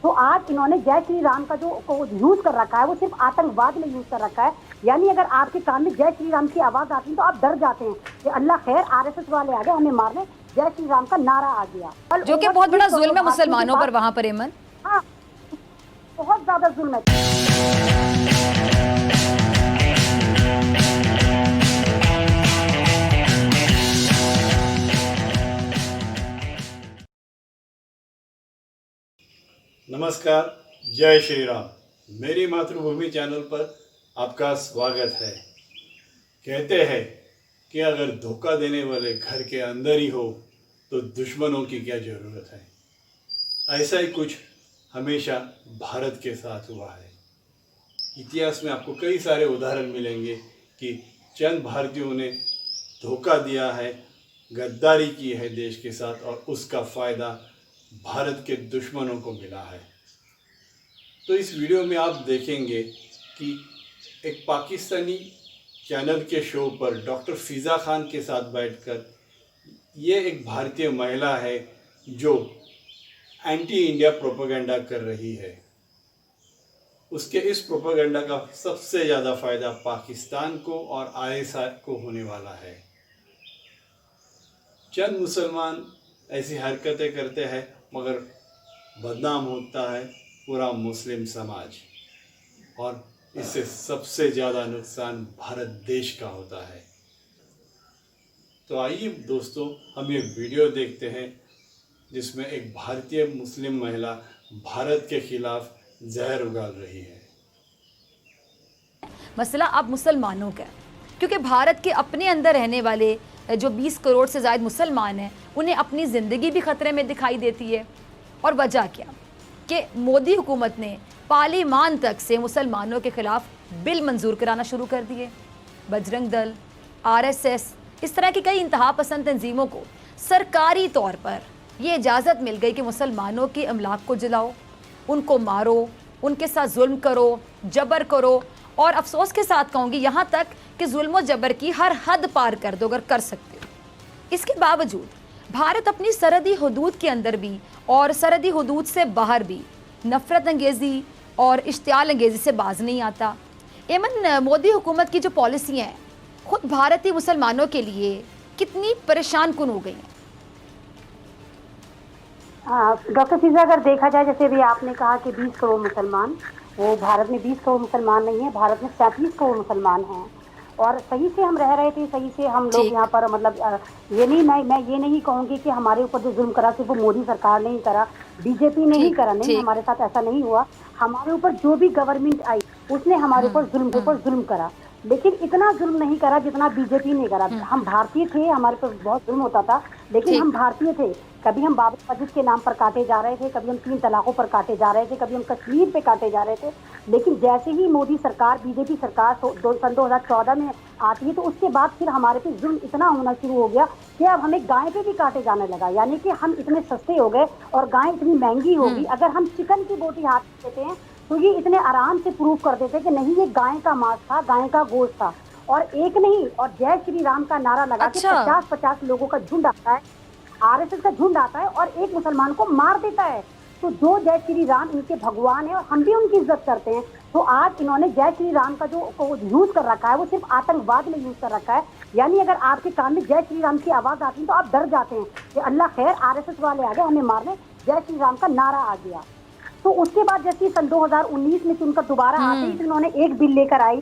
तो आज इन्होंने जय श्री राम का जो यूज कर रखा है वो सिर्फ आतंकवाद में यूज कर रखा है। यानी अगर आपके कान में जय श्री राम की आवाज आती है तो आप डर जाते हैं कि अल्लाह खैर आरएसएस वाले आ गए हमें मारने, जय श्री राम का नारा आ गया। जो कि बहुत बड़ा जुल्म है मुसलमानों पर वहां पर एमन। हाँ, बहुत ज्यादा जुल्म है। नमस्कार, जय श्री राम। मेरी मातृभूमि चैनल पर आपका स्वागत है। कहते हैं कि अगर धोखा देने वाले घर के अंदर ही हो तो दुश्मनों की क्या ज़रूरत है। ऐसा ही कुछ हमेशा भारत के साथ हुआ है। इतिहास में आपको कई सारे उदाहरण मिलेंगे कि चंद भारतीयों ने धोखा दिया है, गद्दारी की है देश के साथ, और उसका फ़ायदा भारत के दुश्मनों को मिला है। तो इस वीडियो में आप देखेंगे कि एक पाकिस्तानी चैनल के शो पर डॉक्टर फ़िज़ा खान के साथ बैठकर ये एक भारतीय महिला है जो एंटी इंडिया प्रोपेगेंडा कर रही है। उसके इस प्रोपेगेंडा का सबसे ज़्यादा फ़ायदा पाकिस्तान को और आईएसआई को होने वाला है। चंद मुसलमान ऐसी हरकतें करते हैं मगर बदनाम होता है पूरा मुस्लिम समाज, और इससे सबसे ज़्यादा नुकसान भारत देश का होता है। तो आइए दोस्तों, हम ये वीडियो देखते हैं जिसमें एक भारतीय मुस्लिम महिला भारत के खिलाफ जहर उगाल रही है। मसला अब मुसलमानों का है, क्योंकि भारत के अपने अंदर रहने वाले जो 20 करोड़ से ज़्यादा मुसलमान हैं उन्हें अपनी ज़िंदगी भी ख़तरे में दिखाई देती है। और वजह क्या कि मोदी हुकूमत ने पार्लियामान तक से मुसलमानों के ख़िलाफ़ बिल मंजूर कराना शुरू कर दिए। बजरंग दल, आरएसएस, इस तरह की कई इंतहा पसंद तंजीमों को सरकारी तौर पर ये इजाज़त मिल गई कि मुसलमानों के अमलाक को जलाओ, उनको मारो, उनके साथ जुल्म करो, जबर करो, और अफसोस के साथ कहूँगी यहाँ तक कि जुल्म जबर की हर हद पार कर दो अगर कर सकते हो। इसके बावजूद भारत अपनी सरहदी हदूद के अंदर भी और सरहदी हदूद से बाहर भी नफ़रत अंगेज़ी और इश्तियाल अंगेज़ी से बाज नहीं आता। एमन, मोदी हुकूमत की जो पॉलिसियाँ हैं खुद भारतीय मुसलमानों के लिए कितनी परेशान कुन हो गई हैं। डॉक्टर फ़िज़ा, अगर देखा जाए जैसे भी आपने कहा कि 20 करोड़ मुसलमान, वो भारत में 20 करोड़ मुसलमान नहीं है, भारत में 37 करोड़ मुसलमान हैं। और सही से हम रह रहे थे, सही से हम लोग यहाँ पर, मतलब ये नहीं, मैं ये नहीं कहूँगी कि हमारे ऊपर जो जुल्म करा सिर्फ वो मोदी सरकार ने ही करा, बीजेपी ने ही करा, नहीं, हमारे साथ ऐसा नहीं हुआ। हमारे ऊपर जो भी गवर्नमेंट आई उसने हमारे ऊपर जुल्म करा, लेकिन इतना जुल्म नहीं करा जितना बीजेपी ने करा। हम भारतीय थे, हमारे पर बहुत जुल्म होता था, लेकिन हम भारतीय थे। कभी हम बाबरी मस्जिद के नाम पर काटे जा रहे थे, कभी हम 3 तलाकों पर काटे जा रहे थे, कभी हम कश्मीर पे काटे जा रहे थे। लेकिन जैसे ही मोदी सरकार, बीजेपी सरकार सन 2014 में आती है तो उसके बाद फिर हमारे पे जुल्म इतना होना शुरू हो गया कि अब हमें गाय पे भी काटे जाने लगा। यानी कि हम इतने सस्ते हो गए और गाय इतनी महंगी होगी। अगर हम चिकन की बोटी हाथ में लेते हैं तो ये इतने आराम से प्रूव कर देते कि नहीं, ये गाय का मांस था, गाय का गोश्त था। और एक नहीं, और जय श्री राम का नारा लगा के 50-50 लोगों का झुंड आता है, आरएसएस का झुंड आता है और एक मुसलमान को मार देता है। तो जो जय श्री राम इनके भगवान है और हम भी उनकी इज्जत करते हैं, तो आज इन्होंने जय श्री राम का जो यूज कर रखा है वो सिर्फ आतंकवाद में यूज कर रखा है। यानी अगर आपके कान में जय श्री राम की आवाज आती है तो आप डर जाते हैं कि अल्लाह खैर आरएसएस वाले आ गए हमें मारने, जय श्री राम का नारा आ गया। तो उसके बाद जैसे सन 2019 में चुनकर दोबारा आते ही इन्होंने एक बिल लेकर आई,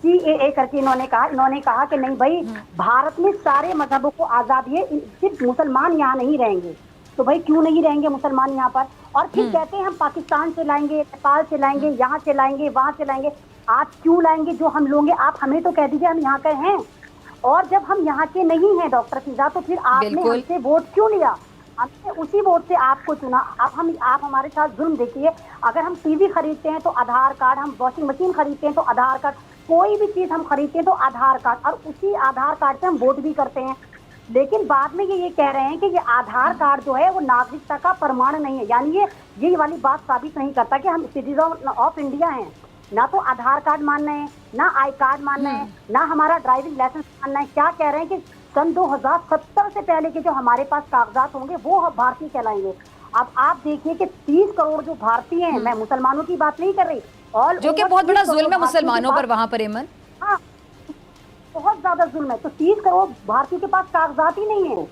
CAA करके। इन्होंने कहा कि नहीं भाई, भारत में सारे मजहबों को आजादी है, सिर्फ मुसलमान यहाँ नहीं रहेंगे। तो भाई क्यों नहीं रहेंगे मुसलमान यहाँ पर? और फिर कहते हैं हम पाकिस्तान से लाएंगे, नेपाल से लाएंगे, यहाँ से लाएंगे, वहां से लाएंगे। आज क्यों लाएंगे? जो हम लोगे आप हमें तो कह दीजिए हम यहाँ के हैं। और जब हम यहाँ के नहीं हैं डॉक्टर फ़िज़ा, तो फिर आपने हमसे वोट क्यों लिया? हमने उसी वोट से आपको चुना। अब आप हमारे साथ जुल्म देखिए। अगर हम टीवी खरीदते हैं तो आधार कार्ड, हम वॉशिंग मशीन खरीदते हैं तो आधार कार्ड, कोई भी चीज हम खरीदते हैं तो आधार कार्ड, और उसी आधार कार्ड से हम वोट भी करते हैं। लेकिन बाद में ये कह रहे हैं कि ये आधार कार्ड जो है वो नागरिकता का प्रमाण नहीं है। यानी ये वाली बात साबित नहीं करता कि हम सिटीजन ऑफ इंडिया हैं। ना तो आधार कार्ड मानना है, ना आई कार्ड मानना है, ना हमारा ड्राइविंग लाइसेंस मानना है। क्या कह रहे हैं कि सन 2070 से पहले के जो हमारे पास कागजात होंगे वो भारतीय कहलाएंगे। अब आप देखिए कि 30 करोड़ जो भारतीय हैं, मैं मुसलमानों की बात नहीं कर रही, ऑल जो कि ओवर बहुत 30 बड़ा करोड़ जुल्म है भारतीयों के मुसलमानों पर पास, वहां पर एमन। हाँ, बहुत ज्यादा जुल्म है। तो 30 करोड़ भारतीयों के पास कागजात ही नहीं है।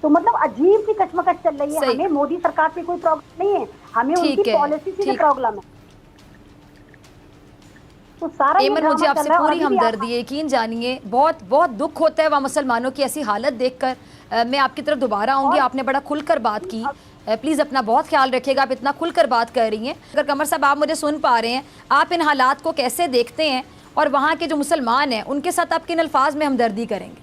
तो मतलब अजीब सी कश्मकश चल रही है। सही। हमें मोदी सरकार से कोई प्रॉब्लम नहीं है, हमें उनकी ठीक है, पॉलिसी से ठीक। प्रॉब्लम है। तो सारा ये एमन, मुझे ड्रामा चल आपसे रहा है। और पूरी अभी भी आप, हमदर्दी है, यकीन जानिए बहुत बहुत दुख होता है वहाँ मुसलमानों की ऐसी हालत देखकर। मैं आपकी तरफ दोबारा आऊंगी, और आपने बड़ा खुलकर बात की। प्लीज़ अपना बहुत ख्याल रखिएगा, आप इतना खुलकर बात कर रही हैं। अगर कमर साहब आप मुझे सुन पा रहे हैं, आप इन हालात को कैसे देखते हैं और वहाँ के जो मुसलमान हैं उनके साथ आप किन अल्फाज में हमदर्दी करेंगे?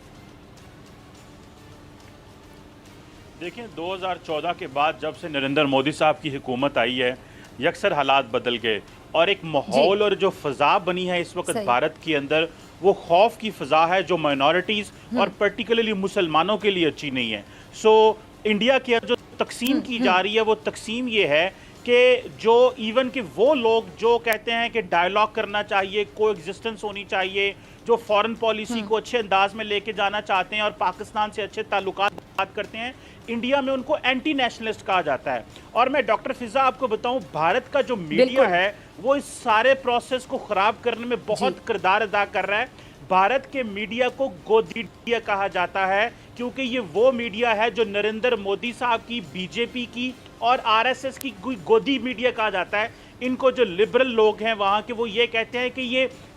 देखिए, 2014 के बाद जब से नरेंद्र मोदी साहब की हुकूमत आई है, यकसर हालात बदल गए और एक माहौल और जो फ़ज़ा बनी है इस वक्त भारत के अंदर, वो खौफ की फ़ज़ा है जो माइनॉरिटीज़ और पर्टिकुलरली मुसलमानों के लिए अच्छी नहीं है। सो इंडिया की जो तकसीम की जा रही है, वो तकसीम ये है कि जो इवन कि वो लोग जो कहते हैं कि डायलॉग करना चाहिए, को एग्जिस्टेंस होनी चाहिए, जो फॉरेन पॉलिसी को अच्छे अंदाज में लेके जाना चाहते हैं और पाकिस्तान से अच्छे ताल्लुकात बात करते हैं, इंडिया में उनको एंटी नेशनलिस्ट कहा जाता है। और मैं डॉक्टर फिजा आपको बताऊं, भारत का जो मीडिया है वो इस सारे प्रोसेस को खराब करने में बहुत किरदार अदा कर रहा है। भारत के मीडिया को गोदी मीडिया कहा जाता है क्योंकि ये वो मीडिया है जो नरेंद्र मोदी साहब की, बीजेपी की और आरएसएस की गोदी मीडिया कहा जाता है। इनको जो लिबरल लोग हैं वहाँ के, वो ये कहते हैं कि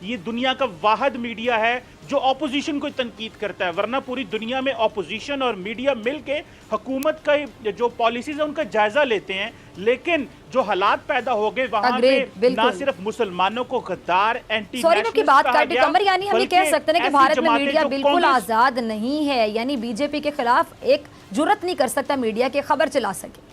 ये दुनिया का वाहिद मीडिया है जो ऑपोजिशन को तनकीद करता है, वरना पूरी दुनिया में ऑपोजिशन और मीडिया मिलके हुकूमत का जो पॉलिसीज है उनका जायजा लेते हैं। लेकिन जो हालात पैदा हो गए वहाँ पे ना सिर्फ मुसलमानों को गद्दार, एंटी नेशनलिस्ट की बात करते कमर, यानी हम ये कह सकते हैं कि भारत में मीडिया बिल्कुल आजाद नहीं है, यानी बीजेपी के खिलाफ एक जुर्रत नहीं कर सकता मीडिया के खबर चला सके।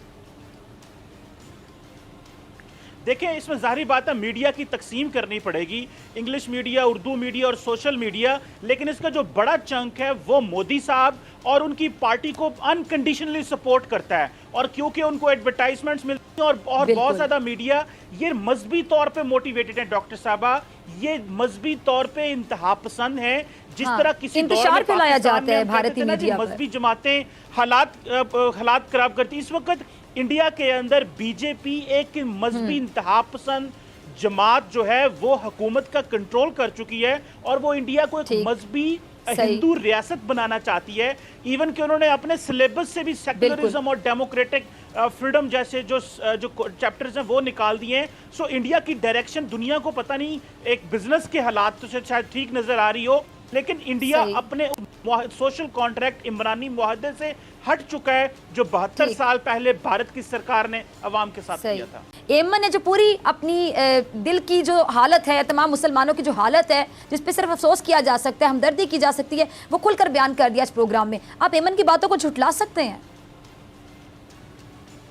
देखिए, इसमें जाहिर बात है मीडिया की तकसीम करनी पड़ेगी, इंग्लिश मीडिया, उर्दू मीडिया और सोशल मीडिया, लेकिन इसका जो बड़ा चंक है वो मोदी साहब और उनकी पार्टी को अनकंडीशनली सपोर्ट करता है। और क्योंकि उनको एडवर्टाइजमेंट्स मिलती हैं और बहुत ज़्यादा मीडिया ये मजहबी तौर पे मोटिवेटेड है। डॉक्टर साहबा, ये मजहबी तौर पे इंतहा पसंद है। जिस तरह किसी इंतशार फैलाया जाता है भारतीय मीडिया पर, मजहबी जमातें हालात खराब करती। इस वक्त इंडिया के अंदर बीजेपी एक मजहबी इंतहा पसंद जमात जो है वो हुकूमत का कंट्रोल कर चुकी है और वो इंडिया को एक मजहबी हिंदू रियासत बनाना चाहती है। इवन कि उन्होंने अपने सिलेबस से भी सेक्युलरिज्म और डेमोक्रेटिक फ्रीडम जैसे जो चैप्टर्स हैं वो निकाल दिए हैं। सो इंडिया की डायरेक्शन दुनिया को पता नहीं, एक बिजनेस के हालात तो शायद ठीक नजर आ रही हो, लेकिन इंडिया अपने सोशल कॉन्ट्रैक्ट इमरानी मुआहदे से हट चुका है जो 72 साल पहले भारत की सरकार ने अवाम के साथ किया था। एमन ने जो पूरी अपनी दिल की जो हालत है, तमाम मुसलमानों की जो हालत है जिस पे सिर्फ अफसोस किया जा सकता है, हमदर्दी की जा सकती है, वो खुलकर बयान कर दिया इस प्रोग्राम में। आप एमन की बातों को झुठला सकते हैं?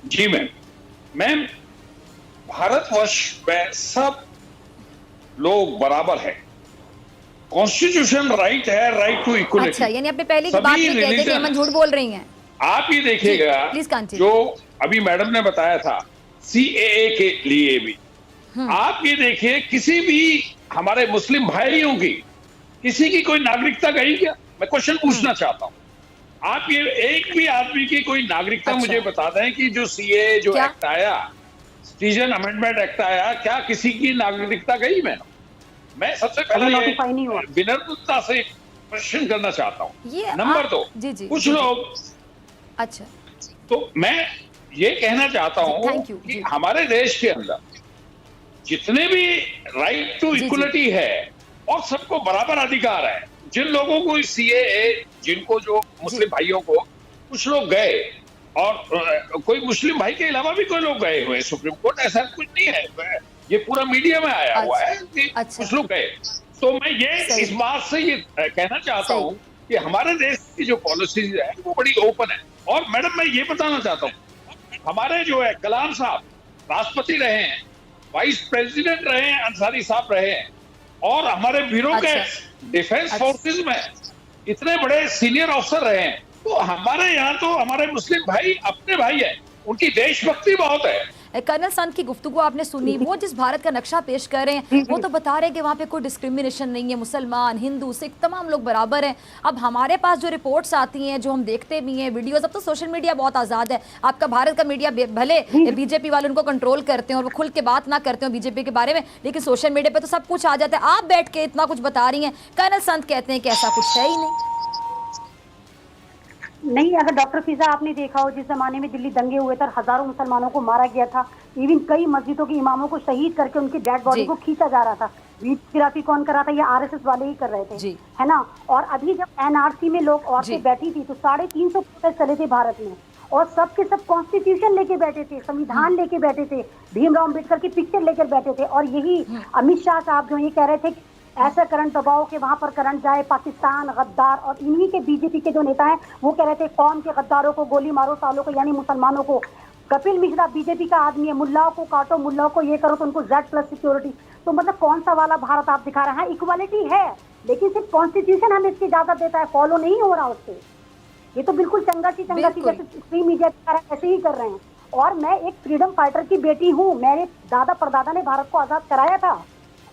जी मैम, भारतवर्ष में सब लोग बराबर है, कॉन्स्टिट्यूशन राइट है, राइट टू इक्वलिटी। अच्छा, यानी आपने पहले की बात में कह दिया कि एमन झूठ बोल रही हैं। आप ये देखिएगा जो अभी मैडम ने बताया था सीएए के लिए भी, आप ये देखिए किसी भी हमारे मुस्लिम भाइयों की किसी की कोई नागरिकता गई क्या? मैं क्वेश्चन पूछना चाहता हूँ। आप ये एक भी आदमी की कोई नागरिकता मुझे बता दें कि जो सीएए जो एक्ट आया, सिटीजन अमेंडमेंट एक्ट आया, क्या किसी की नागरिकता गई? मैं सबसे पहले विनम्रता से प्रश्न करना चाहता हूँ। नंबर 2, कुछ लोग, अच्छा, तो मैं ये कहना चाहता हूँ कि हमारे देश के अंदर जितने भी राइट टू इक्वलिटी है और सबको बराबर अधिकार है, जिन लोगों को सीएए, जिनको जो मुस्लिम भाइयों को, कुछ लोग गए और कोई मुस्लिम भाई के अलावा भी कोई लोग गए हुए सुप्रीम कोर्ट, ऐसा कुछ नहीं है, ये पूरा मीडिया में आया हुआ है कि कुछ लोग गए। तो मैं ये इस बात से ये कहना चाहता हूँ कि हमारे देश की जो पॉलिसीज है वो बड़ी ओपन है। और मैडम मैं ये बताना चाहता हूँ, हमारे जो है कलाम साहब राष्ट्रपति रहे हैं, वाइस प्रेसिडेंट रहे हैं, अंसारी साहब रहे हैं, और हमारे ब्यूरोक्रेट डिफेंस फोर्सेस में इतने बड़े सीनियर ऑफिसर रहे हैं। तो हमारे यहाँ तो हमारे मुस्लिम भाई अपने भाई हैं, उनकी देशभक्ति बहुत है। कर्नल संत की गुफ्तगू आपने सुनी, वो जिस भारत का नक्शा पेश कर रहे हैं वो तो बता रहे हैं कि वहाँ पे कोई डिस्क्रिमिनेशन नहीं है, मुसलमान, हिंदू, सिख तमाम लोग बराबर हैं। अब हमारे पास जो रिपोर्ट्स आती हैं, जो हम देखते भी हैं वीडियोस, अब तो सोशल मीडिया बहुत आज़ाद है, आपका भारत का मीडिया भले बीजेपी वाले उनको कंट्रोल करते हैं और वो खुल के बात ना करते हो बीजेपी के बारे में, लेकिन सोशल मीडिया पे तो सब कुछ आ जाता है। आप बैठ के इतना कुछ बता रही हैं, कर्नल संत कहते हैं कि ऐसा कुछ है ही नहीं। अगर डॉक्टर फिजा आपने देखा हो, जिस जमाने में दिल्ली दंगे हुए थे, हजारों मुसलमानों को मारा गया था, इवन कई मस्जिदों के इमामों को शहीद करके उनकी डेड बॉडी को खींचा जा रहा था, वीरग्राफी कौन कर रहा था? ये आरएसएस वाले ही कर रहे थे, है ना। और अभी जब एनआरसी में लोग औरतें बैठी थी तो 350 प्रोटेस्ट चले थे भारत में, और सब के सब कॉन्स्टिट्यूशन लेके बैठे थे, संविधान लेके बैठे थे, भीमराव अम्बेडकर की पिक्चर लेकर बैठे थे। और यही अमित शाह साहब जो ये कह रहे थे कि ऐसा करंट दबाओ कि वहां पर करंट जाए, पाकिस्तान गद्दार, और इन्हीं के बीजेपी के जो नेता हैं वो कह रहे थे कौम के गद्दारों को गोली मारो, सालों को यानी मुसलमानों को। कपिल मिश्रा बीजेपी का आदमी है, मुल्लाओं को काटो, मुल्लाओं को ये करो तो उनको Z+ सिक्योरिटी। तो मतलब कौन सा वाला भारत आप दिखा रहे हैं? इक्वालिटी है, लेकिन सिर्फ कॉन्स्टिट्यूशन हमें इसकी इजाजत देता है, फॉलो नहीं हो रहा उससे। ये तो बिल्कुल चंगा सी जैसे फ्री मीडिया ऐसे ही कर रहे हैं। और मैं एक फ्रीडम फाइटर की बेटी हूँ, मेरे दादा परदादा ने भारत को आजाद कराया था,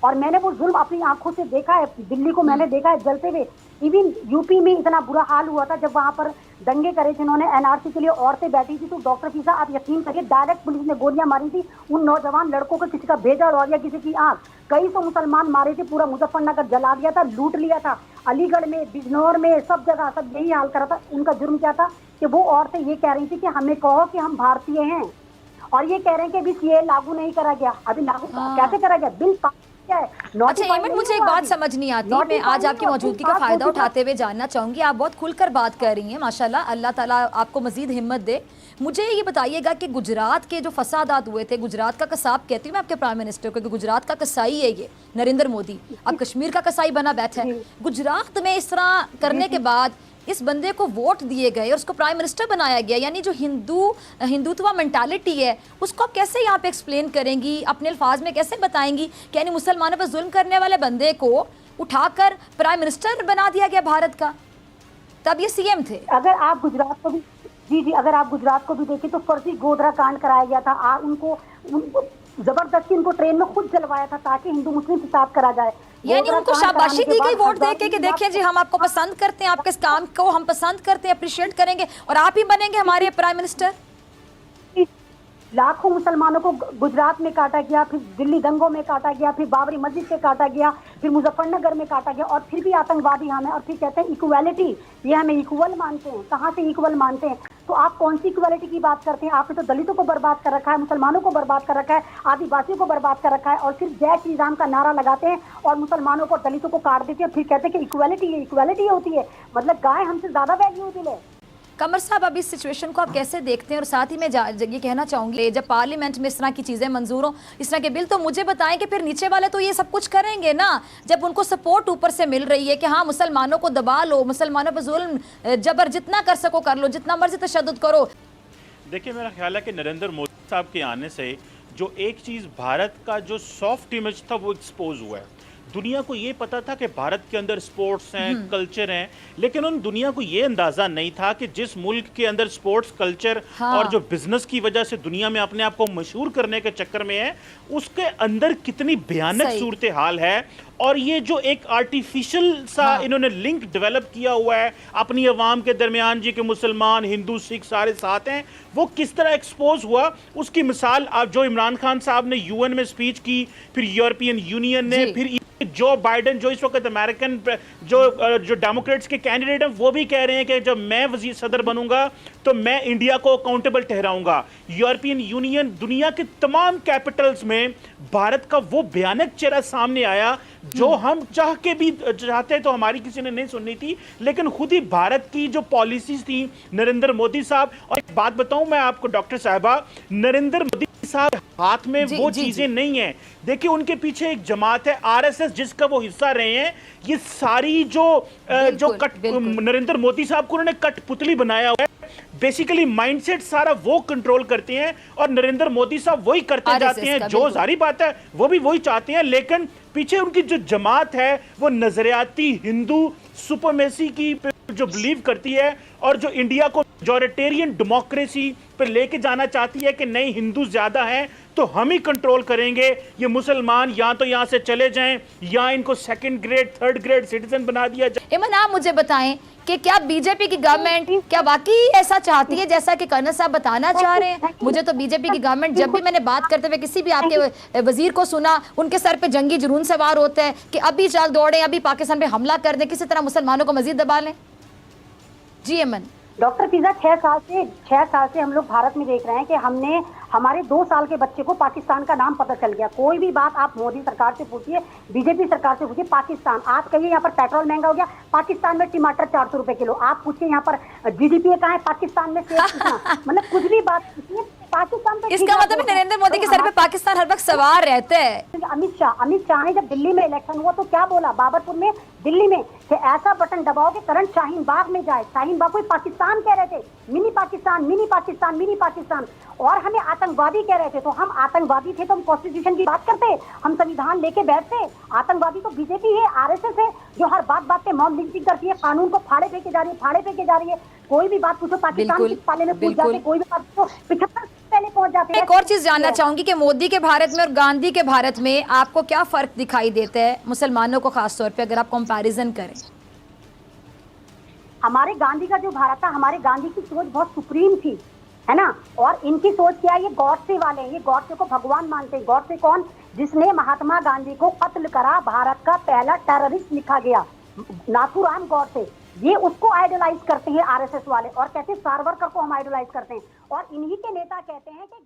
और मैंने वो जुल्म अपनी आंखों से देखा है, दिल्ली को मैंने देखा है जलते हुए। इवन यूपी में इतना बुरा हाल हुआ था जब वहां पर दंगे करे जिन्होंने एनआरसी के लिए औरतें बैठी थी, तो डॉक्टर फिजा आप यकीन करिए डायरेक्ट पुलिस ने गोलियां मारी थी उन नौजवान लड़कों को, किसी का भेजा और किसी की आंख, कई सौ मुसलमान मारे थे, पूरा मुजफ्फरनगर जला दिया था, लूट लिया था, अलीगढ़ में, बिजनौर में, सब जगह सब यही हाल करा था। उनका जुर्म क्या था कि वो औरतें ये कह रही थी कि हमें कहो कि हम भारतीय हैं, और ये कह रहे हैं कि अभी सीए लागू नहीं करा गया। अभी लागू कैसे करा गया? बिल अच्छा हेमंत, मुझे एक बात समझ नहीं आती, मैं आज आपकी मौजूदगी का फायदा उठाते हुए जानना चाहूंगी, आप बहुत खुलकर बात कर रही हैं माशाल्लाह, अल्लाह ताला आपको मजीद हिम्मत दे। मुझे ये बताइएगा कि गुजरात के जो फसादात हुए थे, गुजरात का कसाब कहती हूँ मैं आपके प्राइम मिनिस्टर को, क्योंकि गुजरात का कसाई है ये नरेंद्र मोदी, अब कश्मीर का कसाई बना बैठा है। गुजरात में इस तरह करने के बाद इस बंदे को वोट दिए गए और उसको प्राइम मिनिस्टर बनाया गया, यानी जो हिंदुत्व मेंटालिटी है उसको आप कैसे यहाँ पे एक्सप्लेन करेंगी, अपने अल्फाज में कैसे बताएंगी कि यानी मुसलमानों पर जुल्म करने वाले बंदे को उठाकर प्राइम मिनिस्टर बना दिया गया भारत का, तब ये सीएम थे। अगर आप गुजरात को भी जी अगर आप गुजरात को भी देखें तो फर्जी गोधरा कांड कराया गया था, उनको जबरदस्ती उनको ट्रेन में खुद जलवाया था ताकि हिंदू मुस्लिम हिसाब करा जाए, यानी उनको शाबाशी दी गई वोट देके कि देखिए जी हम आपको पसंद करते हैं, आपके इस काम को हम पसंद करते हैं, अप्रिशिएट करेंगे और आप ही बनेंगे हमारे प्राइम मिनिस्टर। लाखों मुसलमानों को गुजरात में काटा गया, फिर दिल्ली दंगों में काटा गया, फिर बाबरी मस्जिद से काटा गया, फिर मुजफ्फरनगर में काटा गया, और फिर भी आतंकवादी हमें, और फिर कहते हैं इक्वालिटी, ये हमें इक्वल मानते हैं। कहाँ से इक्वल मानते हैं? तो आप कौन सी इक्वालिटी की बात करते हैं? आपने तो दलितों को बर्बाद कर रखा है, मुसलमानों को बर्बाद कर रखा है, आदिवासियों को बर्बाद कर रखा है, और फिर जय श्री राम का नारा लगाते हैं और मुसलमानों को दलितों को काट देते हैं, फिर कहते हैं कि इक्वालिटी होती है। मतलब गाय हमसे ज्यादा वैल्यूएबल है। कमर साहब, अब इस सिचुएशन को आप कैसे देखते हैं? और साथ ही मैं ये कहना चाहूंगी, जब पार्लियामेंट में इस तरह की चीज़ें मंजूर हो, इस तरह के बिल, तो मुझे बताएं कि फिर नीचे वाले तो ये सब कुछ करेंगे ना, जब उनको सपोर्ट ऊपर से मिल रही है कि हाँ मुसलमानों को दबा लो, मुसलमानों पर जुल्म जबर जितना कर सको कर लो, जितना मर्जी तशद्दुद करो। देखिए, मेरा ख्याल है कि नरेंद्र मोदी साहब के आने से जो एक चीज़ भारत का जो सॉफ्ट इमेज था वो एक्सपोज हुआ है। दुनिया को ये पता था कि भारत के अंदर स्पोर्ट्स हैं, कल्चर हैं, लेकिन उन दुनिया को ये अंदाजा नहीं था कि जिस मुल्क के अंदर स्पोर्ट्स कल्चर और जो बिजनेस की वजह से दुनिया में अपने आप को मशहूर करने के चक्कर में है, उसके अंदर कितनी भयानक सूरत हाल है। और ये जो एक आर्टिफिशियल सा इन्होंने लिंक डेवलप किया हुआ है अपनी अवाम के दरमियान जी के मुसलमान, हिंदू, सिख सारे साथ हैं, वो किस तरह एक्सपोज हुआ उसकी मिसाल आप जो इमरान खान साहब ने यूएन में स्पीच की, फिर यूरोपियन यूनियन ने, फिर जो बाइडेन जो इस वक्त अमेरिकन जो डेमोक्रेट्स के कैंडिडेट हैं वो भी कह रहे हैं कि जब मैं वजीर सदर बनूंगा तो मैं इंडिया को अकाउंटेबल ठहराऊंगा। यूरोपियन यूनियन, दुनिया के तमाम कैपिटल्स में भारत का वो भयानक चेहरा सामने आया जो हम चाह के भी चाहते तो हमारी किसी ने नहीं सुननी थी, लेकिन खुद ही भारत की जो पॉलिसीज थी नरेंद्र मोदी साहब। और एक बात बताऊं मैं आपको डॉक्टर साहिबा, नरेंद्र मोदी साहब हाथ में वो चीजें नहीं है। देखिए उनके पीछे एक जमात है आरएसएस जिसका वो हिस्सा रहे हैं। ये सारी जो नरेंद्र मोदी साहब को उन्होंने कठपुतली बनाया हुआ है, बेसिकली माइंडसेट सारा वो कंट्रोल करते हैं और नरेंद्र मोदी साहब वही करते जाते हैं, जो जारी बात है वो भी वही चाहते हैं। लेकिन पीछे उनकी जो जमात है वो नजरियाती हिंदू सुपरमेसी की जो बिलीव करती है और जो इंडिया को मेजॉरिटेरियन डेमोक्रेसी पर लेके जाना चाहती है कि नहीं हिंदू ज्यादा हैं तो हम ही कंट्रोल करेंगे, ये मुसलमान या तो यहाँ से चले जाएं या इनको second grade third grade citizen बना दिया जाए। इमन, आप मुझे बताएं कि क्या बीजेपी की गवर्नमेंट क्या वाकई ऐसा चाहती है जैसा कि कर्नल साहब बताना चाह रहे हैं? मुझे तो बीजेपी की गवर्नमेंट, जब भी मैंने बात करते हुए किसी भी आपके वजीर को सुना, उनके सर पे जंगी जुनून सवार होता है कि अभी चल दौड़े, अभी पाकिस्तान पे हमला कर दें, किसी तरह मुसलमानों को मजीद दबा लें। जी अमन। डॉक्टर फिजा, 6 साल से हम लोग भारत में देख रहे हैं कि हमने हमारे 2 साल के बच्चे को पाकिस्तान का नाम पता चल गया। कोई भी बात आप मोदी सरकार से पूछिए, बीजेपी सरकार से पूछिए, पाकिस्तान, आप कहिए यहाँ पर पेट्रोल महंगा हो गया, पाकिस्तान में टमाटर 400 रुपए किलो, आप पूछिए यहाँ पर जीडीपी कहाँ है, पाकिस्तान में सेब कितना, मतलब कुछ भी बात पूछिए पाकिस्तान पे। इसका मतलब नरेंद्र मोदी के सर पे पाकिस्तान हर वक्त सवार रहता है। अमित शाह ने जब दिल्ली में इलेक्शन हुआ तो क्या बोला, बाबरपुर में दिल्ली में, कि ऐसा बटन दबाओ कि करंट शाहीन बाग में जाए। शाहीन बाग को पाकिस्तान कह रहे थे, mini Pakistan, mini Pakistan, mini Pakistan, और हमें आतंकवादी कह रहे थे। तो हम आतंकवादी थे तो हम कॉन्स्टिट्यूशन की बात करते, हम संविधान लेके बैठते। आतंकवादी तो बीजेपी है, आरएसएस है, जो हर बात पे मॉब लिंचिंग करती है, कानून को फाड़े फेंके जा रही है, फाड़े फेंके जा रही है। कोई भी बात पूछो पाकिस्तान के पाले में पूछ जाते, कोई भी बात पूछो 75 पहले पहुंच जाते हैं। एक और चीज जानना चाहूंगी कि मोदी के भारत में और गांधी के भारत में आपको क्या फर्क दिखाई देता है, मुसलमानों को खास तौर पे अगर आप कंपैरिजन करें? हमारे गांधी का जो भारत था, हमारे गांधी की सोच बहुत सुप्रीम थी, है ना, और इनकी सोच क्या है, ये गॉडसे वाले हैं, ये गॉडसे को भगवान मानते हैं। गॉडसे कौन? जिसने महात्मा गांधी को कत्ल करा, भारत का पहला टेररिस्ट लिखा गया, नाथूराम गॉडसे, ये उसको आइडलाइज करते हैं आरएसएस वाले, और कहते हैं सावरकर को हम आइडलाइज करते हैं, और इन्हीं के नेता कहते हैं कि